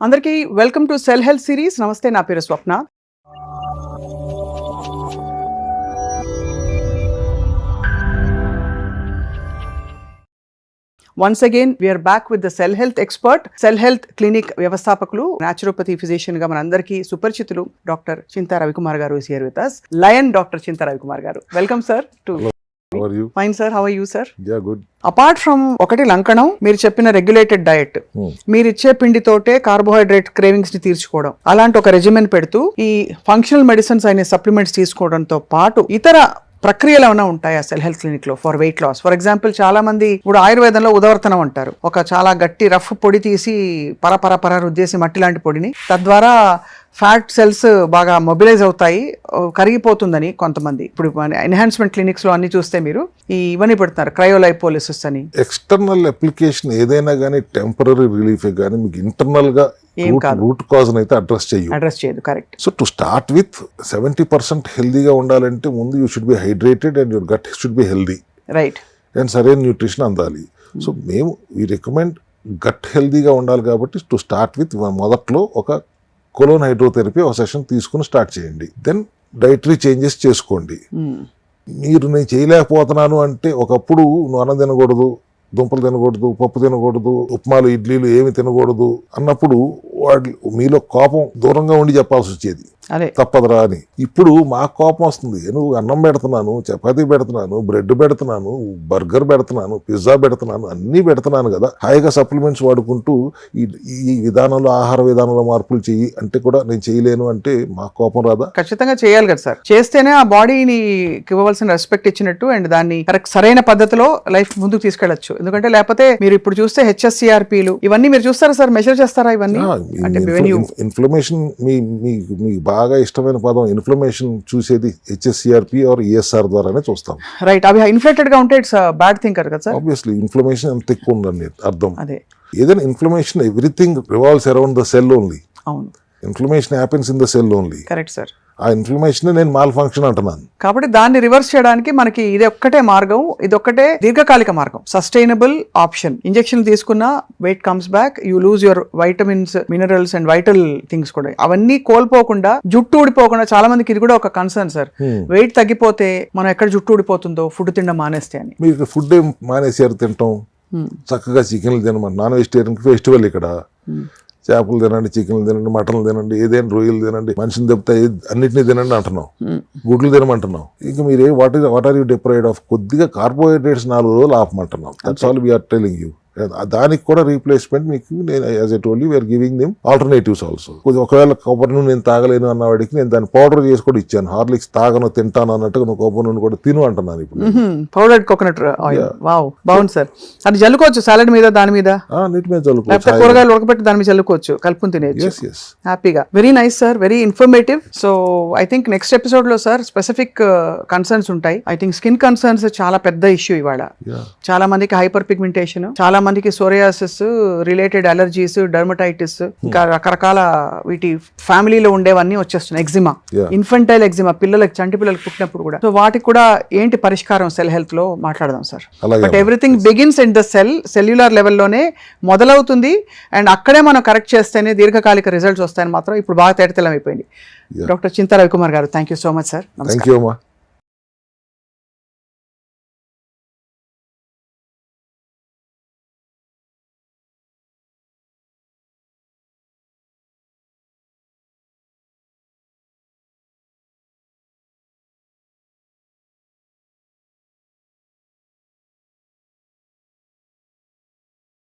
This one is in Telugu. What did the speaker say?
అందరికీ welcome to cell health series. Namaste, నా పేరు Swapna. Once again we're back with the cell health expert, cell health clinic వ్యవస్థాపకులు, న్యాచురోపతి ఫిజిషియన్ గా మనందరికీ సుపరిచితులు doctor Chinta Ravikumar garu is here with us. Lion doctor Chinta Ravikumar garu, welcome sir to. How are you? Fine sir, how are you sir? Yeah, good. Apart from ఒకటి లంకణం, మీరు చెప్పిన రెగ్యులేటెడ్ డయట్, మీరు ఇచ్చే పిండితోటే కార్బోహైడ్రేట్ క్రేవింగ్స్ ని తీర్చుకోవడం, అలాంటి ఒక రెజిమెన్ పెడుతూ ఈ ఫంక్షనల్ మెడిసిన్స్ అయిన సప్లిమెంట్స్ తీసుకోవడంతో పాటు ఇతర ప్రక్రియలు ఏమైనా ఉంటాయా సెల్ హెల్త్ క్లినిక్ లో for weight loss? For example, చాలా మంది ఇప్పుడు ఆయుర్వేదంలో ఉదవర్తనం అంటారు, ఒక చాలా గట్టి రఫ్ పొడి తీసి పర రుద్దేసి మట్టి లాంటి పొడిని, తద్వారా ఫ్యాట్ సెల్స్ బాగా మొబిలైజ్ అవుతాయి, కరిగిపోతుందని కొంతమంది. ఇప్పుడు ఎన్హాన్స్మెంట్ క్లినిక్స్ లో అన్ని చూస్తే మీరు ఇవన్నీ పెడుతున్నారు, క్రయోలైపోలిసిస్ అని. ఎక్స్టర్నల్ అప్లికేషన్ ఏదైనా కానీ టెంపరీ రిలీఫ్ కానీ మీకు ఇంటర్నల్ గా రూట్ కాజ్ అయితే అడ్రస్ చేయదు. Correct. So to start with 70% హెల్దీగా ఉండాలంటే ముందు you should be hydrated and your gut should be healthy, right, and సరైన న్యూట్రిషన్ అందాలి. సో మేము వీ రికమెండ్ గట్ హెల్దీగా ఉండాలి కాబట్టి టు స్టార్ట్ విత్ మొదట్లో ఒక కొలోన్ హైడ్రోథెరపీ ఒక సెషన్ తీసుకుని స్టార్ట్ చేయండి. దెన్ డైటరీ చేంజెస్ చేసుకోండి. మీరు నేను చేయలేకపోతున్నాను అంటే, ఒకప్పుడు నువ్వు అన్నం తినకూడదు, దుంపలు తినకూడదు, పప్పు తినకూడదు, ఉప్మాలు ఇడ్లీలు ఏమి తినకూడదు అన్నప్పుడు వాళ్ళు మీలో కోపం దూరంగా ఉండి చెప్పాల్సి వచ్చేది, తప్పదురా అని. ఇప్పుడు మాకు కోపం వస్తుంది, నువ్వు అన్నం పెడుతున్నాను, చపాతీ పెడుతున్నాను, బ్రెడ్ పెడుతున్నాను, బర్గర్ పెడుతున్నాను, పిజ్జా పెడుతున్నాను, అన్నీ పెడుతున్నాను కదా, హాయిగా సప్లిమెంట్స్ వాడుకుంటూ ఈ విధానంలో ఆహార విధానంలో మార్పులు చెయ్యి అంటే కూడా నేను చేయలేను అంటే మాకు కోపం రాదా? ఖచ్చితంగా చేయాలి కదా సార్. చేస్తేనే ఆ బాడీని ఇవ్వవలసిన రెస్పెక్ట్ ఇచ్చినట్టు, అండ్ దాన్ని కరెక్ట్ సరైన పద్ధతిలో లైఫ్ ముందుకు తీసుకెళ్లొచ్చు. ఎందుకంటే లేకపోతే మీరు ఇప్పుడు చూస్తే హెచ్ఎస్సిఆర్పీలు ఇవన్నీ మీరు చూస్తారా సార్, మెజర్ చేస్తారా ఇవన్నీ? ఇన్ఫ్లమేషన్ మీ బాగా ఇష్టమైన పదం ఇన్ఫ్లమేషన్ చూసేది హెచ్ఎస్సిఆర్పి ఆర్ ఈఎస్ఆర్ ద్వారానే చూస్తాం. రైట్. అవి ఇన్ఫ్లేటెడ్ గా ఉంటే ఇట్స్ బ్యాడ్ థింగ్ కదా సార్. ఆబ్వియస్లీ ఇన్ఫ్లమేషన్ ఎంత ఎక్కువ ఉందని అర్థం. అదే ఏదైనా inflammation everything revolves around the cell only. అవును, inflammation happens in the cell only. Correct sir. ఆ ఇన్ఫ్లమేషన్ నేను మాల్ ఫంక్షన్ అంటున్నాను. కాబట్టి దాన్ని రివర్స్ చేయడానికి మనకి ఇది ఒక్కటే మార్గం, ఇది ఒక్కటే దీర్ఘకాలిక మార్గం, సస్టైనబుల్ ఆప్షన్. ఇంజెక్షన్ తీసుకున్నా weight comes back, you lose your vitamins, minerals and vital things కూడా. అవన్నీ కోల్పోకుండా, జుట్టు ఊడిపోకుండా, చాలా మందికి ఇది కూడా ఒక కన్సర్న్ సార్. వెయిట్ తగ్గిపోతే మనం ఎక్కడ జుట్టు ఊడిపోతుందో ఫుడ్ తినడం మానేస్తే అని. మీకు ఫుడ్ ఏం మానేసారు తినటం? చక్కగా చికెన్లు తినమని, నాన్ వెజిటేరియన్ ఫెస్టివల్ ఇక్కడ, చేపలు తినండి, చికెన్లు తినండి, మటన్లు తినండి, ఏదైనా రొయ్యలు తినండి, మనిషిని తప్పితే అన్నింటినీ తినండి అంటున్నాం, గుడ్లు తినమంటున్నాం. ఇక మీరు what are you deprived of? కొద్దిగా కార్బోహైడ్రేట్స్ 4 రోజులు ఆపమంటున్నాం. That's all we're telling you. దానికి కూడా రీప్లేస్మెంట్ మీకు నేను as I told you we're giving them alternatives also. ఒకవేళ కొబ్బరి నూనె నేను తాగలేను అన్న వాడికి నేను దాన్ని పౌడర్ చేసి కూడా ఇచ్చాను. హార్లిక్స్ తాగను తింటాను అన్నట్టుగా నువ్వు కొబ్బరి నూనె కూడా తిను అంటున్నాను ఇప్పుడు. పౌడర్డ్ కోకోనట్ ఆయిల్, వావ్, బాగుంది సార్. అది జల్లుకోవచ్చు సాలడ్ మీద, దాని మీద, నీటి మీద జల్లుకోవచ్చు, కూరగాయలు ఉడకబెట్టి దాని మీద జల్లుకోవచ్చు, కలుపుని తినేయచ్చు హ్యాపీగా. Very nice sir, very informative. So I think next episode లో సార్ స్పెసిఫిక్ కన్సర్న్స్ ఉంటాయి. ఐ థింక్ స్కిన్ కన్సర్న్స్ చాలా పెద్ద ఇష్యూ ఇవాళ. చాలా మందికి హైపర్ పిగ్మెంటేషన్, చాలా మందికి సోరియాసిస్, రిలేటెడ్ అలర్జీస్, డర్మటైటిస్, ఇంకా రకరకాల వీటి ఫ్యామిలీలో ఉండేవన్నీ వచ్చేస్తున్నాయి. ఎగ్జిమా, ఇన్ఫెంటైల్ ఎగ్జిమా, పిల్లలకి, చంటి పిల్లలకి పుట్టినప్పుడు కూడా. సో వాటికి కూడా ఏంటి పరిష్కారం సెల్ హెల్త్ లో మాట్లాడదాం sir. But everything begins in the cellular లెవెల్లోనే మొదలవుతుంది, అండ్ అక్కడే మనం కరెక్ట్ చేస్తేనే దీర్ఘకాలిక రిజల్ట్స్ వస్తాయని మాత్రం ఇప్పుడు బాగా తేటతెల్లం అయిపోయింది. డాక్టర్ చింతా రవికుమార్ గారు, thank you so much sir. Thank you అమ్మా.